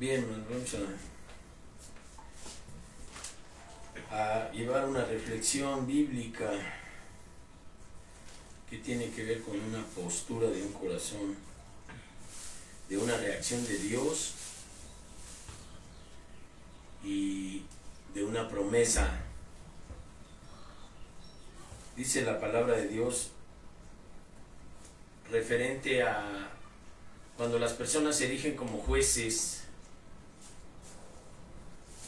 Bien, vamos a llevar una reflexión bíblica que tiene que ver con una postura de un corazón, de una reacción de Dios y de una promesa. Dice la palabra de Dios referente a cuando las personas se erigen como jueces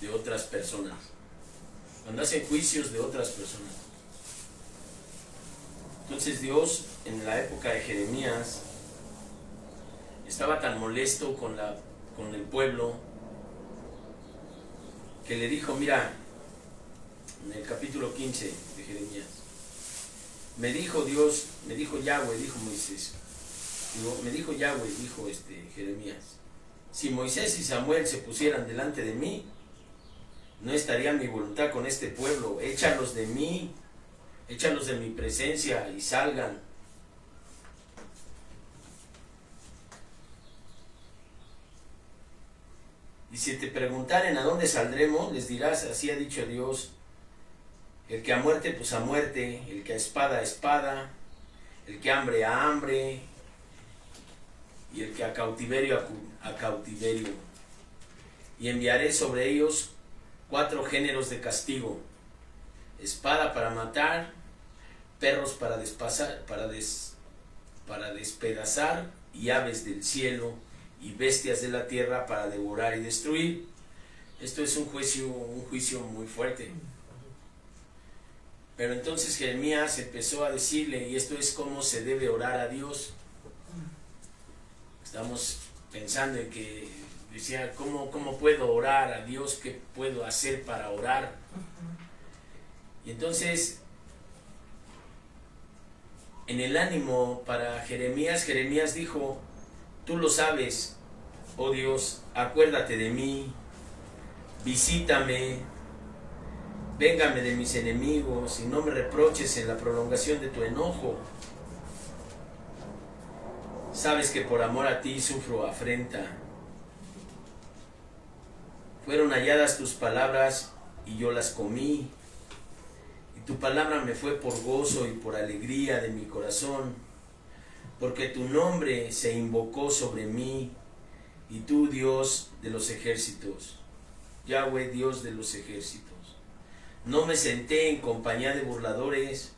de otras personas, cuando hacen juicios de otras personas. Entonces Dios, en la época de Jeremías, estaba tan molesto con el pueblo que le dijo, mira, en el capítulo 15 de Jeremías, me dijo Dios, me dijo Yahweh, dijo Moisés, me dijo Yahweh, dijo Jeremías, si Moisés y Samuel se pusieran delante de mí, no estaría mi voluntad con este pueblo. Échalos de mí, échalos de mi presencia y salgan. Y si te preguntaren a dónde saldremos, les dirás, así ha dicho Dios, el que a muerte, pues a muerte, el que a espada, el que a hambre, y el que a cautiverio, a cautiverio. Y enviaré sobre ellos 4 géneros de castigo: espada para matar, perros para despedazar, y aves del cielo y bestias de la tierra para devorar y destruir. Esto es un juicio muy fuerte. Pero entonces Jeremías empezó a decirle, y esto es cómo se debe orar a Dios. Estamos pensando en que decía, ¿cómo puedo orar a Dios? ¿Qué puedo hacer para orar? Y entonces, en el ánimo para Jeremías dijo, tú lo sabes, oh Dios, acuérdate de mí, visítame, véngame de mis enemigos y no me reproches en la prolongación de tu enojo. Sabes que por amor a ti sufro afrenta. Fueron halladas tus palabras y yo las comí, y tu palabra me fue por gozo y por alegría de mi corazón, porque tu nombre se invocó sobre mí, y tú, Dios de los ejércitos, Yahweh, Dios de los ejércitos. No me senté en compañía de burladores,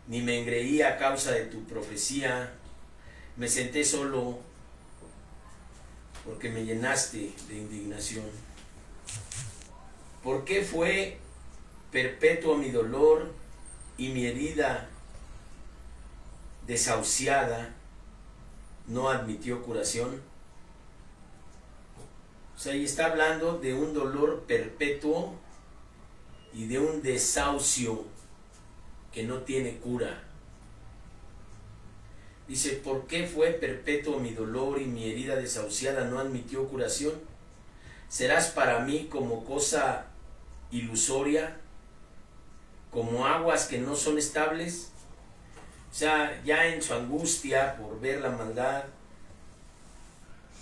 ni me engreí a causa de tu profecía. Me senté solo porque me llenaste de indignación. ¿Por qué fue perpetuo mi dolor y mi herida desahuciada no admitió curación? O sea, ahí está hablando de un dolor perpetuo y de un desahucio que no tiene cura. Dice, ¿por qué fue perpetuo mi dolor y mi herida desahuciada no admitió curación? ¿Serás para mí como cosa ilusoria, como aguas que no son estables? O sea, ya en su angustia por ver la maldad,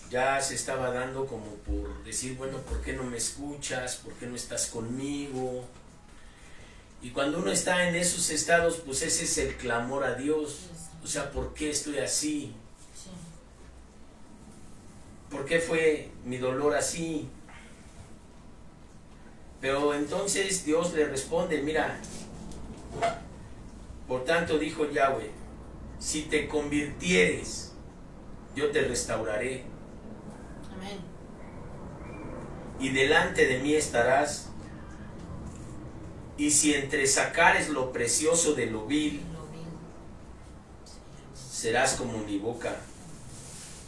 ya se estaba dando como por decir, bueno, ¿por qué no me escuchas? ¿Por qué no estás conmigo? Y cuando uno está en esos estados, pues ese es el clamor a Dios. O sea, ¿por qué estoy así? ¿Por qué fue mi dolor así? Pero entonces Dios le responde, mira, por tanto dijo Yahweh, si te convirtieres, yo te restauraré. Amén. Y delante de mí estarás, y si entresacares lo precioso de lo vil, serás como mi boca.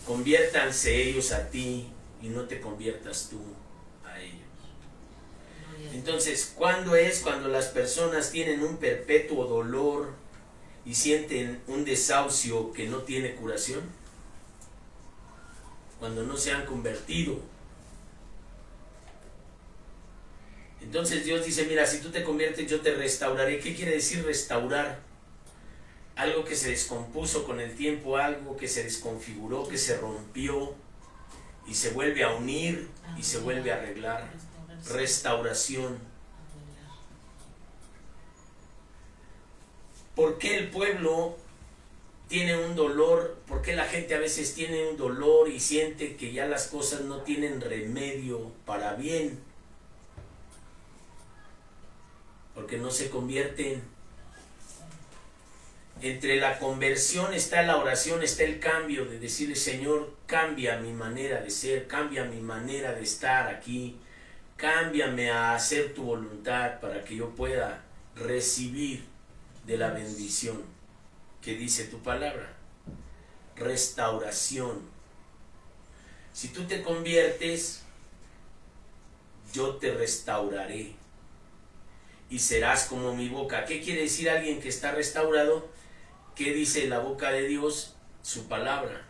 Conviértanse ellos a ti y no te conviertas tú a ellos. Entonces, ¿cuándo es cuando las personas tienen un perpetuo dolor y sienten un desahucio que no tiene curación? Cuando no se han convertido. Entonces Dios dice, mira, si tú te conviertes, yo te restauraré. ¿Qué quiere decir restaurar? Algo que se descompuso con el tiempo, algo que se desconfiguró, que se rompió y se vuelve a unir y se vuelve a arreglar. Restauración. ¿Por qué el pueblo tiene un dolor? ¿Por qué la gente a veces tiene un dolor y siente que ya las cosas no tienen remedio para bien? Porque no se convierten. Entre la conversión está la oración, está el cambio de decirle: Señor, cambia mi manera de ser, cambia mi manera de estar aquí, cámbiame a hacer tu voluntad para que yo pueda recibir de la bendición que dice tu palabra. Restauración. Si tú te conviertes, yo te restauraré y serás como mi boca. ¿Qué quiere decir alguien que está restaurado? ¿Qué dice la boca de Dios? Su palabra.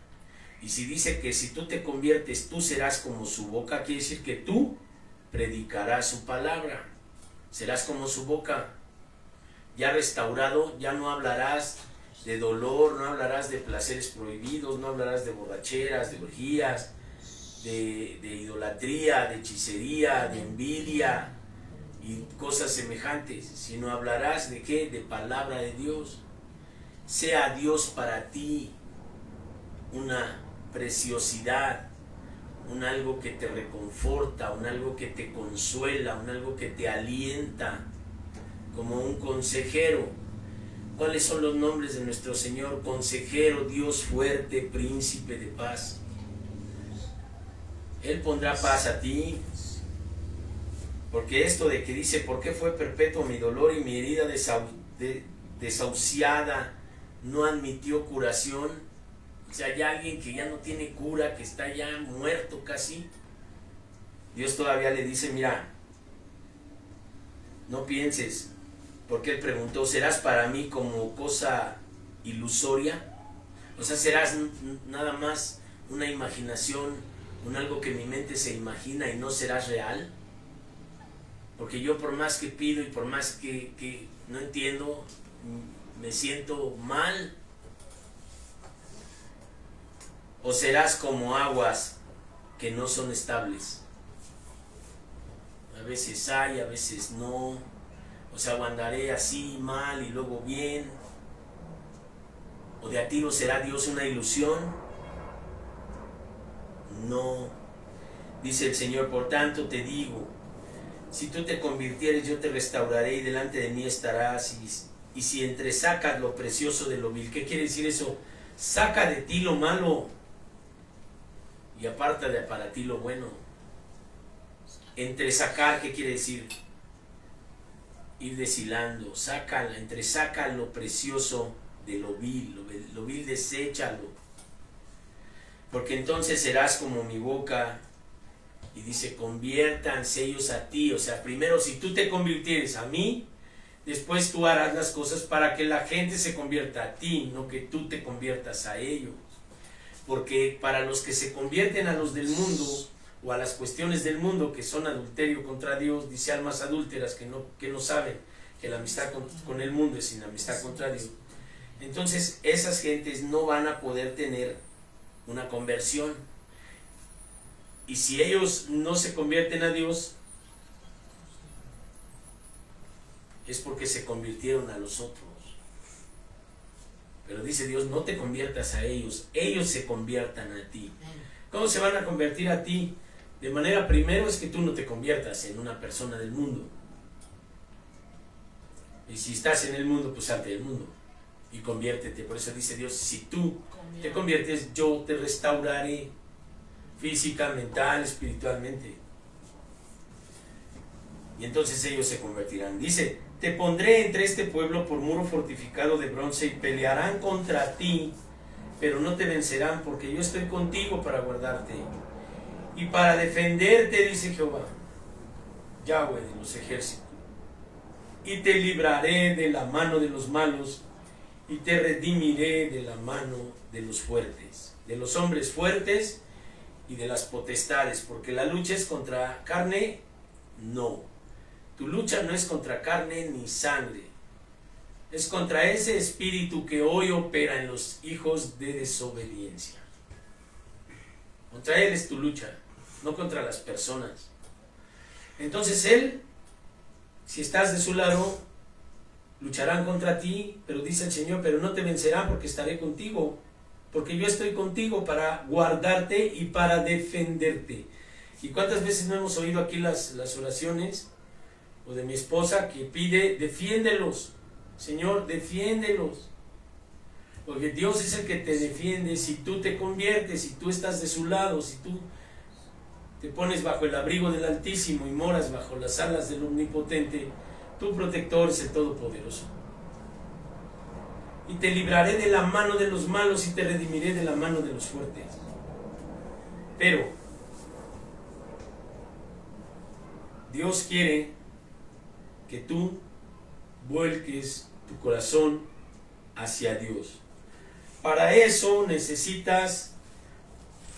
Y si dice que si tú te conviertes, tú serás como su boca, quiere decir que tú predicarás su palabra. Serás como su boca. Ya restaurado, ya no hablarás de dolor, no hablarás de placeres prohibidos, no hablarás de borracheras, de orgías, de idolatría, de hechicería, de envidia y cosas semejantes, sino hablarás de ¿qué? De palabra de Dios. Sea Dios para ti una preciosidad, un algo que te reconforta, un algo que te consuela, un algo que te alienta, como un consejero. ¿Cuáles son los nombres de nuestro Señor? Consejero, Dios fuerte, príncipe de paz. Él pondrá paz a ti. Porque esto de que dice: ¿por qué fue perpetuo mi dolor y mi herida desahuciada no admitió curación? O sea, hay alguien que ya no tiene cura, que está ya muerto casi. Dios todavía le dice: mira, no pienses, porque él preguntó: ¿serás para mí como cosa ilusoria? O sea, ¿serás nada más una imaginación, un algo que mi mente se imagina y no serás real? Porque yo por más que pido y por más que no entiendo, me siento mal. ¿O serás como aguas que no son estables? A veces hay, a veces no. O sea, o andaré así mal y luego bien. ¿O de a tiro será Dios una ilusión? No. Dice el Señor: por tanto te digo, si tú te convirtieres, yo te restauraré y delante de mí estarás. Y si entresacas lo precioso de lo vil. ¿Qué quiere decir eso? Saca de ti lo malo y aparta de para ti lo bueno. Entresacar, ¿qué quiere decir? Ir deshilando. Entresaca lo precioso de lo vil, deséchalo. Porque entonces serás como mi boca. Y dice: conviértanse ellos a ti. O sea, primero, si tú te convirtieres a mí, después tú harás las cosas para que la gente se convierta a ti, no que tú te conviertas a ellos. Porque para los que se convierten a los del mundo o a las cuestiones del mundo, que son adulterio contra Dios, dice: almas adúlteras que no saben que la amistad con el mundo es sin amistad contra Dios. Entonces esas gentes no van a poder tener una conversión. Y si ellos no se convierten a Dios, es porque se convirtieron a los otros. Pero dice Dios: no te conviertas a ellos, ellos se conviertan a ti. ¿Cómo se van a convertir a ti? De manera, primero, es que tú no te conviertas en una persona del mundo. Y si estás en el mundo, pues salte del mundo y conviértete. Por eso dice Dios: si tú te conviertes, yo te restauraré física, mental, espiritualmente. Y entonces ellos se convertirán. Dice: te pondré entre este pueblo por muro fortificado de bronce y pelearán contra ti, pero no te vencerán, porque yo estoy contigo para guardarte y para defenderte, dice Jehová, Yahweh de los ejércitos. Y te libraré de la mano de los malos y te redimiré de la mano de los fuertes, de los hombres fuertes y de las potestades, porque la lucha es contra carne, no. Tu lucha no es contra carne ni sangre, es contra ese espíritu que hoy opera en los hijos de desobediencia. Contra Él es tu lucha, no contra las personas. Entonces Él, si estás de su lado, lucharán contra ti, pero dice el Señor, pero no te vencerán porque estaré contigo, porque yo estoy contigo para guardarte y para defenderte. ¿Y cuántas veces no hemos oído aquí las oraciones? O de mi esposa que pide, defiéndelos, Señor, defiéndelos. Porque Dios es el que te defiende. Si tú te conviertes, si tú estás de su lado, si tú te pones bajo el abrigo del Altísimo y moras bajo las alas del Omnipotente, tu protector es el Todopoderoso. Y te libraré de la mano de los malos y te redimiré de la mano de los fuertes. Pero Dios quiere que tú vuelques tu corazón hacia Dios. Para eso necesitas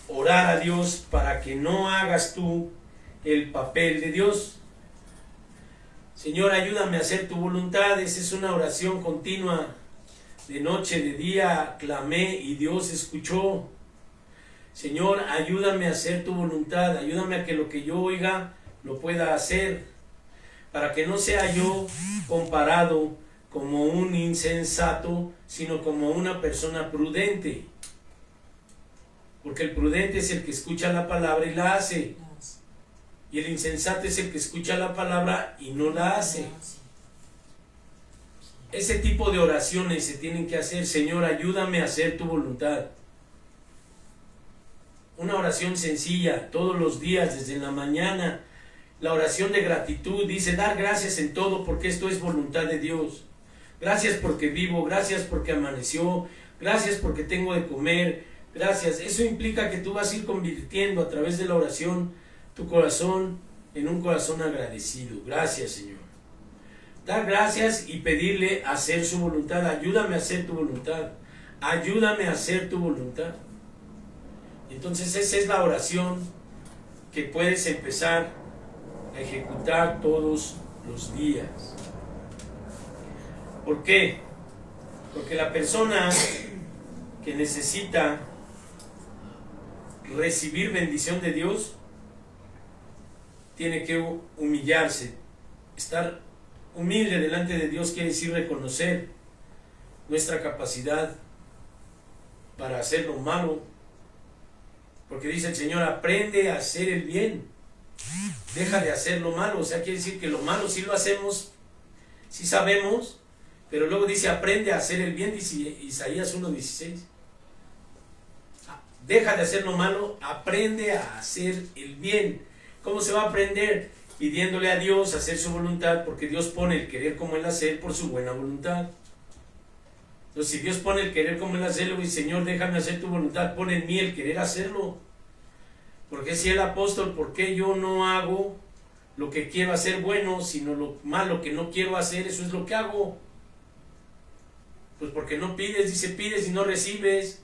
orar a Dios para que no hagas tú el papel de Dios. Señor, ayúdame a hacer tu voluntad. Esa es una oración continua. De noche, de día, clamé y Dios escuchó. Señor, ayúdame a hacer tu voluntad. Ayúdame a que lo que yo oiga lo pueda hacer. Para que no sea yo comparado como un insensato, sino como una persona prudente. Porque el prudente es el que escucha la palabra y la hace. Y el insensato es el que escucha la palabra y no la hace. Ese tipo de oraciones se tienen que hacer. Señor, ayúdame a hacer tu voluntad. Una oración sencilla, todos los días, desde la mañana. La oración de gratitud dice, dar gracias en todo porque esto es voluntad de Dios. Gracias porque vivo, gracias porque amaneció, gracias porque tengo de comer, gracias. Eso implica que tú vas a ir convirtiendo a través de la oración tu corazón en un corazón agradecido. Gracias, Señor. Dar gracias y pedirle hacer su voluntad. Ayúdame a hacer tu voluntad. Ayúdame a hacer tu voluntad. Entonces esa es la oración que puedes empezar a ejecutar todos los días. ¿Por qué? Porque la persona que necesita recibir bendición de Dios tiene que humillarse. Estar humilde delante de Dios quiere decir reconocer nuestra capacidad para hacer lo malo. Porque dice el Señor, aprende a hacer el bien. Deja de hacer lo malo. O sea, quiere decir que lo malo sí lo hacemos, sí sabemos, pero luego dice, aprende a hacer el bien, dice Isaías 1:16. Deja de hacer lo malo, aprende a hacer el bien. ¿Cómo se va a aprender? Pidiéndole a Dios hacer su voluntad, porque Dios pone el querer como el hacer por su buena voluntad. Entonces, si Dios pone el querer como el hacerlo, y Señor, déjame hacer tu voluntad, pone en mí el querer hacerlo. Porque si el apóstol, ¿por qué yo no hago lo que quiero hacer bueno, sino lo malo que no quiero hacer? Eso es lo que hago. Pues porque no pides, dice, pides y no recibes.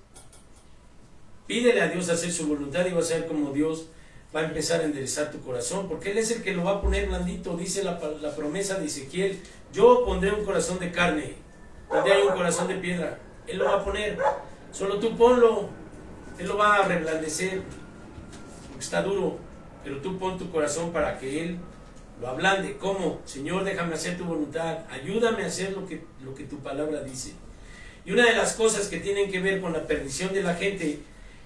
Pídele a Dios hacer su voluntad y vas a ver cómo Dios va a empezar a enderezar tu corazón, porque Él es el que lo va a poner blandito. Dice la promesa de Ezequiel, yo pondré un corazón de carne, donde hay un corazón de piedra. Él lo va a poner, solo tú ponlo, Él lo va a reblandecer, porque está duro, pero tú pon tu corazón para que Él lo ablande. ¿Cómo? Señor, déjame hacer tu voluntad, ayúdame a hacer lo que tu palabra dice. Y una de las cosas que tienen que ver con la perdición de la gente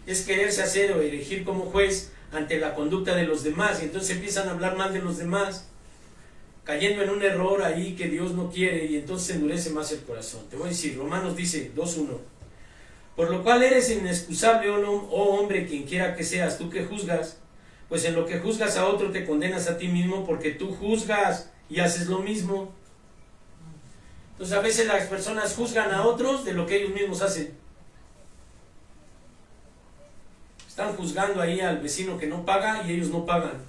es quererse hacer o elegir como juez ante la conducta de los demás, y entonces empiezan a hablar mal de los demás, cayendo en un error ahí que Dios no quiere, y entonces se endurece más el corazón. Te voy a decir, Romanos dice 2:1, por lo cual eres inexcusable, oh hombre, quien quiera que seas, tú que juzgas, pues en lo que juzgas a otro te condenas a ti mismo, porque tú juzgas y haces lo mismo. Entonces a veces las personas juzgan a otros de lo que ellos mismos hacen. Están juzgando ahí al vecino que no paga y ellos no pagan.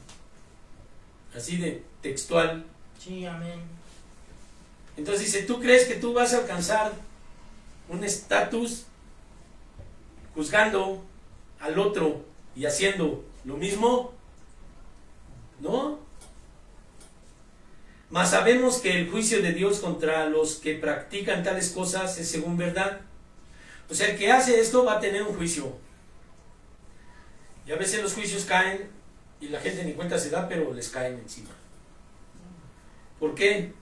Así de textual. Sí, amén. Entonces dice, ¿tú crees que tú vas a alcanzar un estatus juzgando al otro y haciendo lo mismo? ¿No? Mas sabemos que el juicio de Dios contra los que practican tales cosas es según verdad. O sea, el que hace esto va a tener un juicio. Y a veces los juicios caen y la gente ni cuenta se da, pero les caen encima. ¿Por qué?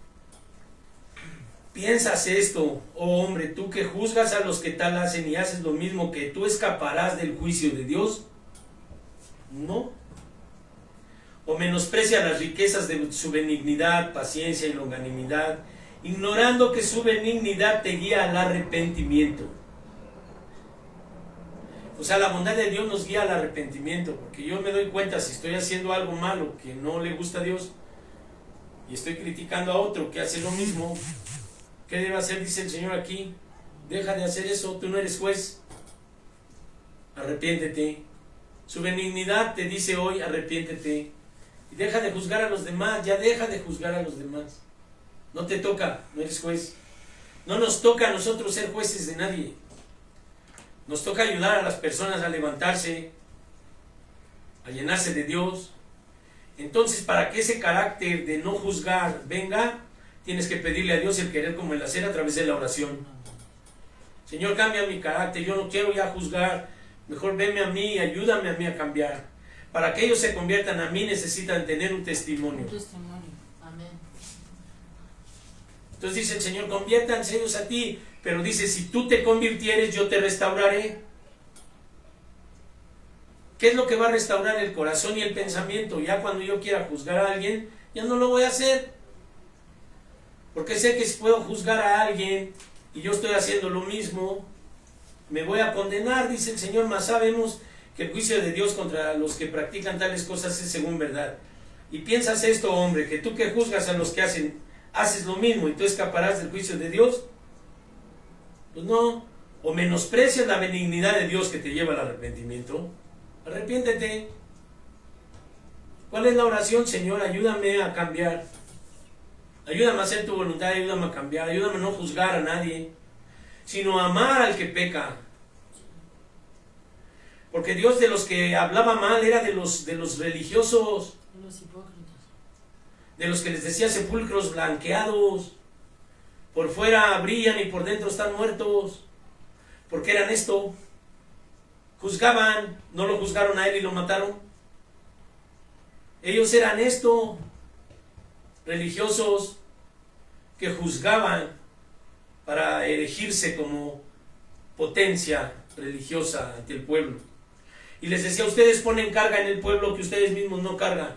Piensas esto, oh hombre, tú que juzgas a los que tal hacen y haces lo mismo, que tú escaparás del juicio de Dios. No. O menosprecia las riquezas de su benignidad, paciencia y longanimidad, ignorando que su benignidad te guía al arrepentimiento. O sea, la bondad de Dios nos guía al arrepentimiento, porque yo me doy cuenta si estoy haciendo algo malo que no le gusta a Dios y estoy criticando a otro que hace lo mismo. ¿Qué debe hacer? Dice el Señor aquí. Deja de hacer eso, tú no eres juez. Arrepiéntete. Su benignidad te dice hoy, arrepiéntete. Y deja de juzgar a los demás, ya deja de juzgar a los demás. No te toca, no eres juez. No nos toca a nosotros ser jueces de nadie. Nos toca ayudar a las personas a levantarse, a llenarse de Dios. Entonces, para que ese carácter de no juzgar venga, tienes que pedirle a Dios el querer como el hacer a través de la oración. Señor, cambia mi carácter, yo no quiero ya juzgar, mejor venme a mí, ayúdame a mí a cambiar. Para que ellos se conviertan a mí necesitan tener un testimonio. Un testimonio, amén. Entonces dice el Señor, conviértanse ellos a ti, pero dice, si tú te convirtieres, yo te restauraré. ¿Qué es lo que va a restaurar el corazón y el pensamiento? Ya cuando yo quiera juzgar a alguien, ya no lo voy a hacer. Porque sé que si puedo juzgar a alguien y yo estoy haciendo lo mismo, me voy a condenar, dice el Señor. Mas sabemos que el juicio de Dios contra los que practican tales cosas es según verdad. Y piensas esto, hombre, que tú que juzgas a los que haces lo mismo y tú escaparás del juicio de Dios. Pues no. O menosprecias la benignidad de Dios que te lleva al arrepentimiento. Arrepiéntete. ¿Cuál es la oración? Señor, ayúdame a cambiar. Ayúdame a hacer tu voluntad, ayúdame a cambiar, ayúdame a no juzgar a nadie, sino a amar al que peca. Porque Dios de los que hablaba mal era de los religiosos, Los hipócritas. de los que les decía sepulcros blanqueados, por fuera brillan y por dentro están muertos. ¿Por qué eran esto? Juzgaban, no lo juzgaron a él y lo mataron. Ellos eran esto, religiosos que juzgaban para erigirse como potencia religiosa ante el pueblo. Y les decía, ustedes ponen carga en el pueblo que ustedes mismos no cargan.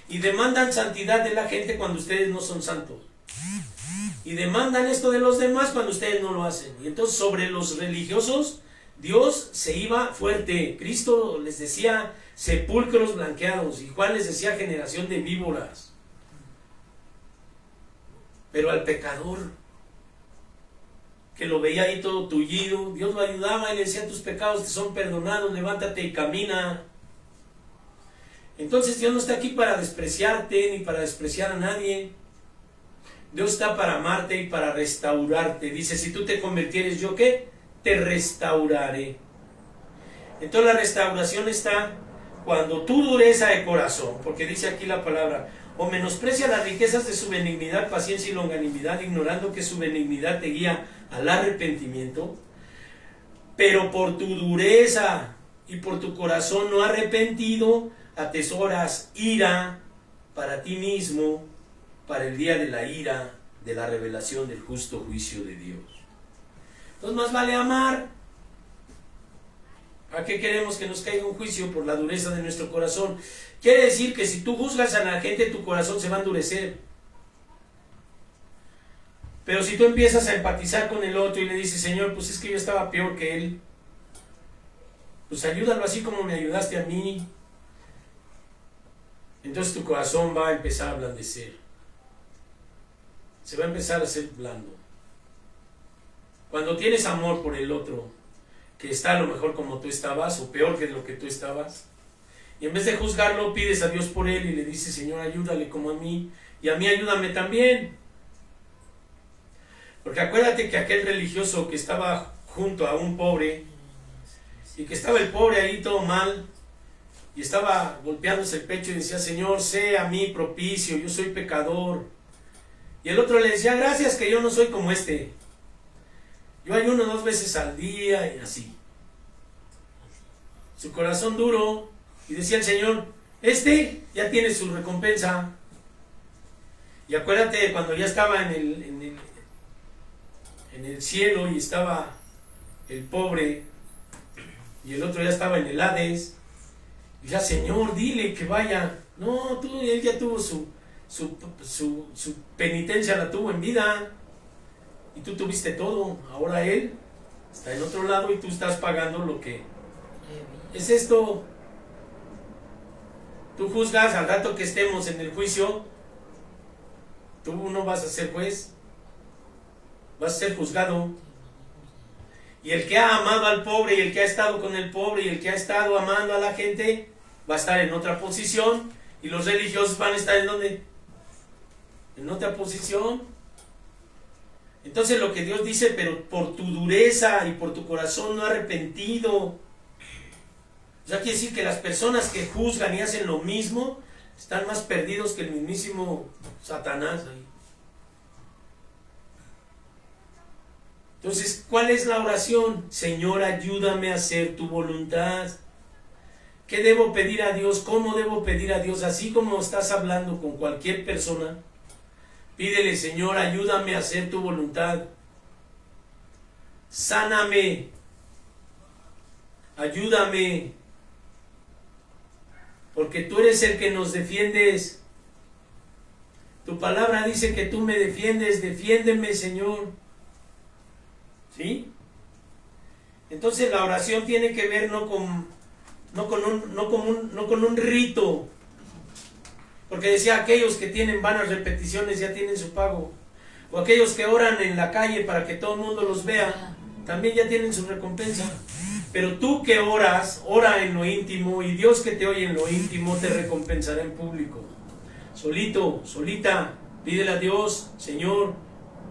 Y demandan santidad de la gente cuando ustedes no son santos. Y demandan esto de los demás cuando ustedes no lo hacen. Y entonces sobre los religiosos Dios se iba fuerte. Cristo les decía sepulcros blanqueados. Y Juan les decía generación de víboras. Pero al pecador, que lo veía ahí todo tullido, Dios lo ayudaba y le decía, tus pecados te son perdonados, levántate y camina. Entonces Dios no está aquí para despreciarte ni para despreciar a nadie. Dios está para amarte y para restaurarte. Dice, si tú te convirtieres, ¿yo qué? Te restauraré. Entonces la restauración está cuando tu dureza de corazón, porque dice aquí la palabra, o menosprecia las riquezas de su benignidad, paciencia y longanimidad, ignorando que su benignidad te guía al arrepentimiento, pero por tu dureza y por tu corazón no arrepentido, atesoras ira para ti mismo, para el día de la ira, de la revelación del justo juicio de Dios. Entonces más vale amar. ¿A qué queremos que nos caiga un juicio? Por la dureza de nuestro corazón. Quiere decir que si tú juzgas a la gente, tu corazón se va a endurecer. Pero si tú empiezas a empatizar con el otro y le dices, Señor, pues es que yo estaba peor que él, pues ayúdalo así como me ayudaste a mí. Entonces tu corazón va a empezar a ablandecer. Se va a empezar a hacer blando. Cuando tienes amor por el otro, que está a lo mejor como tú estabas, o peor que lo que tú estabas, y en vez de juzgarlo, pides a Dios por él y le dices, Señor, ayúdale como a mí, y a mí ayúdame también. Porque acuérdate que aquel religioso que estaba junto a un pobre, y que estaba el pobre ahí todo mal, y estaba golpeándose el pecho y decía, Señor, sé a mí propicio, yo soy pecador. Y el otro le decía, gracias que yo no soy como este. Yo ayuno 2 veces al día y así. su corazón duro, y decía el Señor, este ya tiene su recompensa. Y acuérdate cuando ya estaba en el cielo y estaba el pobre y el otro ya estaba en el Hades, y ya, Señor, dile que vaya. No, él ya tuvo su penitencia, la tuvo en vida, y tú tuviste todo. Ahora él está en otro lado y tú estás pagando lo que es esto. Tú juzgas al rato que estemos en el juicio. Tú no vas a ser juez, vas a ser juzgado. Y el que ha amado al pobre, y el que ha estado con el pobre, y el que ha estado amando a la gente, va a estar en otra posición. Y los religiosos van a estar ¿en dónde? En otra posición. Entonces lo que Dios dice, pero por tu dureza y por tu corazón no arrepentido. O sea, quiere decir que las personas que juzgan y hacen lo mismo están más perdidos que el mismísimo Satanás ahí. Entonces, ¿cuál es la oración? Señor, ayúdame a hacer tu voluntad. ¿Qué debo pedir a Dios? ¿Cómo debo pedir a Dios? Así como estás hablando con cualquier persona, pídele, Señor, ayúdame a hacer tu voluntad. Sáname. Ayúdame. Porque tú eres el que nos defiendes. Tu palabra dice que tú me defiendes. Defiéndeme, Señor. ¿Sí? Entonces la oración tiene que ver no con un rito. Porque decía, aquellos que tienen vanas repeticiones ya tienen su pago. O aquellos que oran en la calle para que todo el mundo los vea, también ya tienen su recompensa. Pero tú que oras, ora en lo íntimo, y Dios que te oye en lo íntimo te recompensará en público. Solito, solita, pídele a Dios, Señor,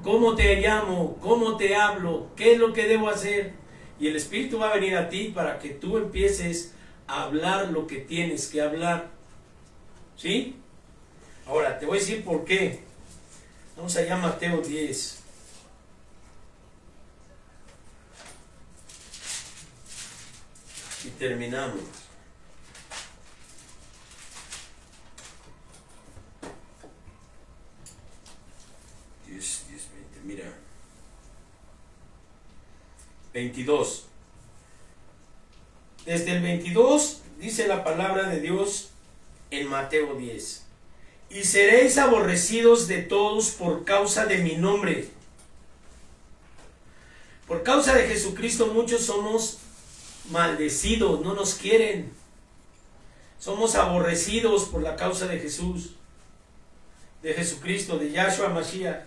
¿cómo te llamo? ¿Cómo te hablo? ¿Qué es lo que debo hacer? Y el Espíritu va a venir a ti para que tú empieces a hablar lo que tienes que hablar. ¿Sí? Ahora, te voy a decir por qué. Vamos allá a Mateo 10. Y terminamos. Dios, 20, mira. 22. Desde el 22 dice la palabra de Dios en Mateo 10. Y seréis aborrecidos de todos por causa de mi nombre. Por causa de Jesucristo muchos somos maldecidos, no nos quieren. Somos aborrecidos por la causa de Jesús, de Jesucristo, de Yahshua Mashiach.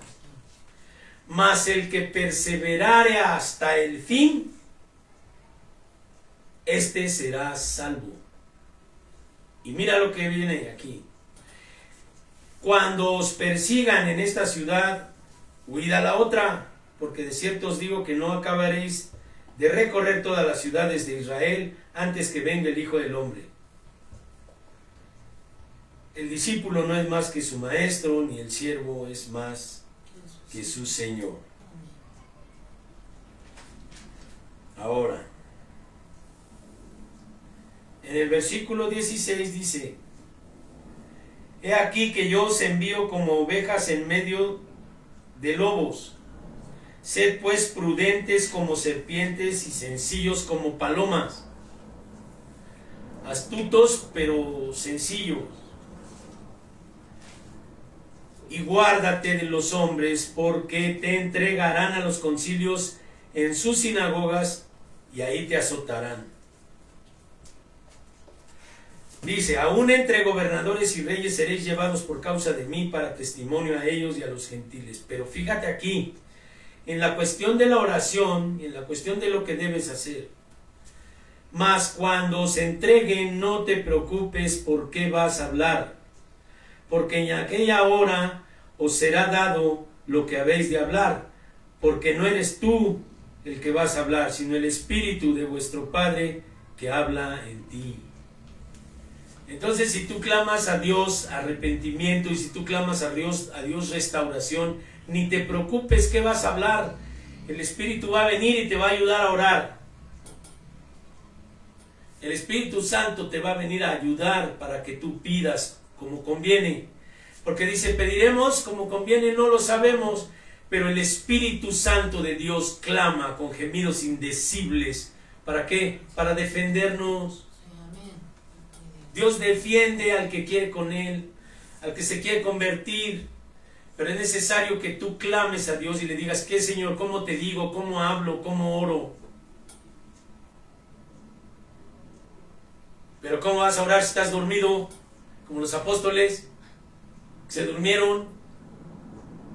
Mas el que perseverare hasta el fin, este será salvo. Y mira lo que viene aquí. Cuando os persigan en esta ciudad, huid a la otra, porque de cierto os digo que no acabaréis de recorrer todas las ciudades de Israel antes que venga el Hijo del Hombre. El discípulo no es más que su maestro, ni el siervo es más que su Señor. Ahora, en el versículo 16 dice: He aquí que yo os envío como ovejas en medio de lobos. Sed pues prudentes como serpientes y sencillos como palomas. Astutos pero sencillos. Y guárdate de los hombres, porque te entregarán a los concilios en sus sinagogas y ahí te azotarán. Dice: aún entre gobernadores y reyes seréis llevados por causa de mí para testimonio a ellos y a los gentiles. Pero fíjate aquí, en la cuestión de la oración y en la cuestión de lo que debes hacer. Mas cuando se entreguen, no te preocupes por qué vas a hablar, porque en aquella hora os será dado lo que habéis de hablar, porque no eres tú el que vas a hablar, sino el Espíritu de vuestro Padre que habla en ti. Entonces, si tú clamas a Dios arrepentimiento y si tú clamas a Dios restauración, ni te preocupes qué vas a hablar. El Espíritu va a venir y te va a ayudar a orar. El Espíritu Santo te va a venir a ayudar para que tú pidas como conviene. Porque dice, pediremos como conviene, no lo sabemos, pero el Espíritu Santo de Dios clama con gemidos indecibles. ¿Para qué? Para defendernos. Sí, amén. Dios defiende al que quiere con Él, al que se quiere convertir. Pero es necesario que tú clames a Dios y le digas, ¿qué, Señor? ¿Cómo te digo? ¿Cómo hablo? ¿Cómo oro? Pero ¿cómo vas a orar si estás dormido? Como los apóstoles que se durmieron.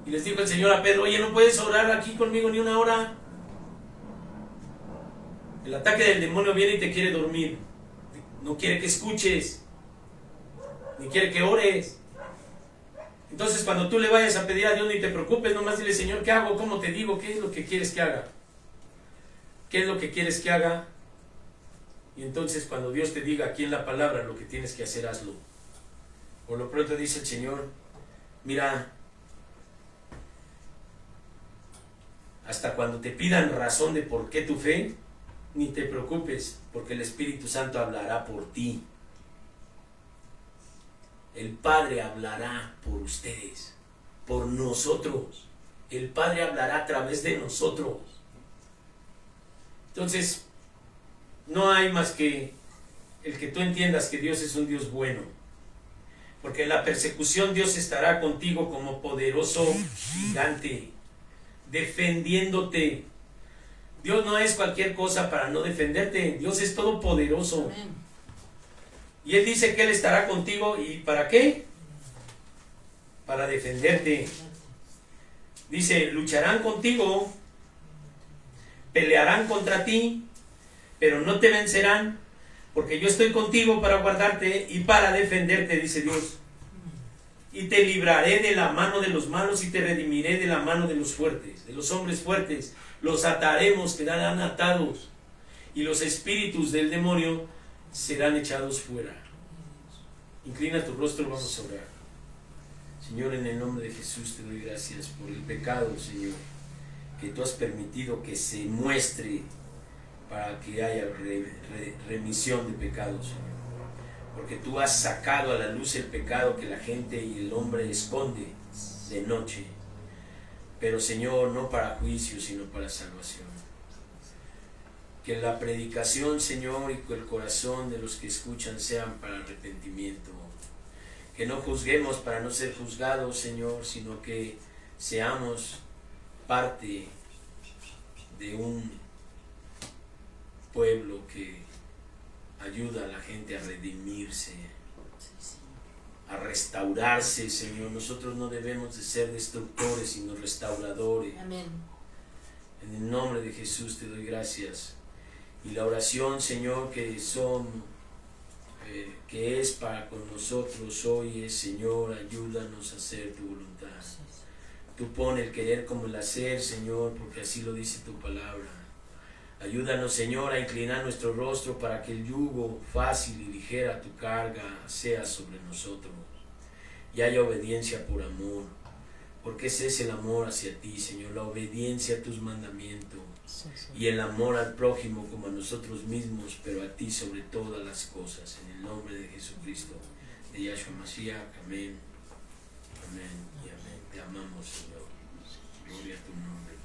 Y les dijo el Señor a Pedro, oye, ¿no puedes orar aquí conmigo ni una hora? El ataque del demonio viene y te quiere dormir. No quiere que escuches, ni quiere que ores. Entonces cuando tú le vayas a pedir a Dios, ni te preocupes, nomás dile, Señor, ¿qué hago? ¿Cómo te digo? ¿Qué es lo que quieres que haga? ¿Qué es lo que quieres que haga? Y entonces cuando Dios te diga aquí en la palabra lo que tienes que hacer, hazlo. Por lo pronto dice el Señor, mira, hasta cuando te pidan razón de por qué tu fe, ni te preocupes, porque el Espíritu Santo hablará por ti. El Padre hablará por ustedes, por nosotros. El Padre hablará a través de nosotros. Entonces, no hay más que el que tú entiendas que Dios es un Dios bueno. Porque en la persecución Dios estará contigo como poderoso gigante, defendiéndote. Dios no es cualquier cosa para no defenderte. Dios es todopoderoso. Amén. Y Él dice que Él estará contigo. ¿Y para qué? Para defenderte. Dice, lucharán contigo, pelearán contra ti, pero no te vencerán, porque yo estoy contigo para guardarte y para defenderte, dice Dios. Y te libraré de la mano de los malos y te redimiré de la mano de los fuertes, de los hombres fuertes. Los ataremos, quedarán atados, y los espíritus del demonio serán echados fuera. Inclina tu rostro, vamos a orar. Señor, en el nombre de Jesús te doy gracias por el pecado, Señor, que tú has permitido que se muestre para que haya remisión de pecados, Señor. Porque tú has sacado a la luz el pecado que la gente y el hombre esconde de noche. Pero, Señor, no para juicio, sino para salvación. Que la predicación, Señor, y el corazón de los que escuchan sean para arrepentimiento. Que no juzguemos para no ser juzgados, Señor, sino que seamos parte de un pueblo que ayuda a la gente a redimirse, a restaurarse, Señor. Nosotros no debemos de ser destructores, sino restauradores. Amén. En el nombre de Jesús te doy gracias. Y la oración, Señor, que es para con nosotros hoy es, Señor, ayúdanos a hacer tu voluntad. Tú pon el querer como el hacer, Señor, porque así lo dice tu palabra. Ayúdanos, Señor, a inclinar nuestro rostro para que el yugo fácil y ligera tu carga sea sobre nosotros. Y haya obediencia por amor, porque ese es el amor hacia ti, Señor, la obediencia a tus mandamientos. Y el amor al prójimo como a nosotros mismos, pero a ti sobre todas las cosas. En el nombre de Jesucristo, de Yahshua Mashiach. Amén. Amén y amén. Te amamos, Señor. Gloria a tu nombre.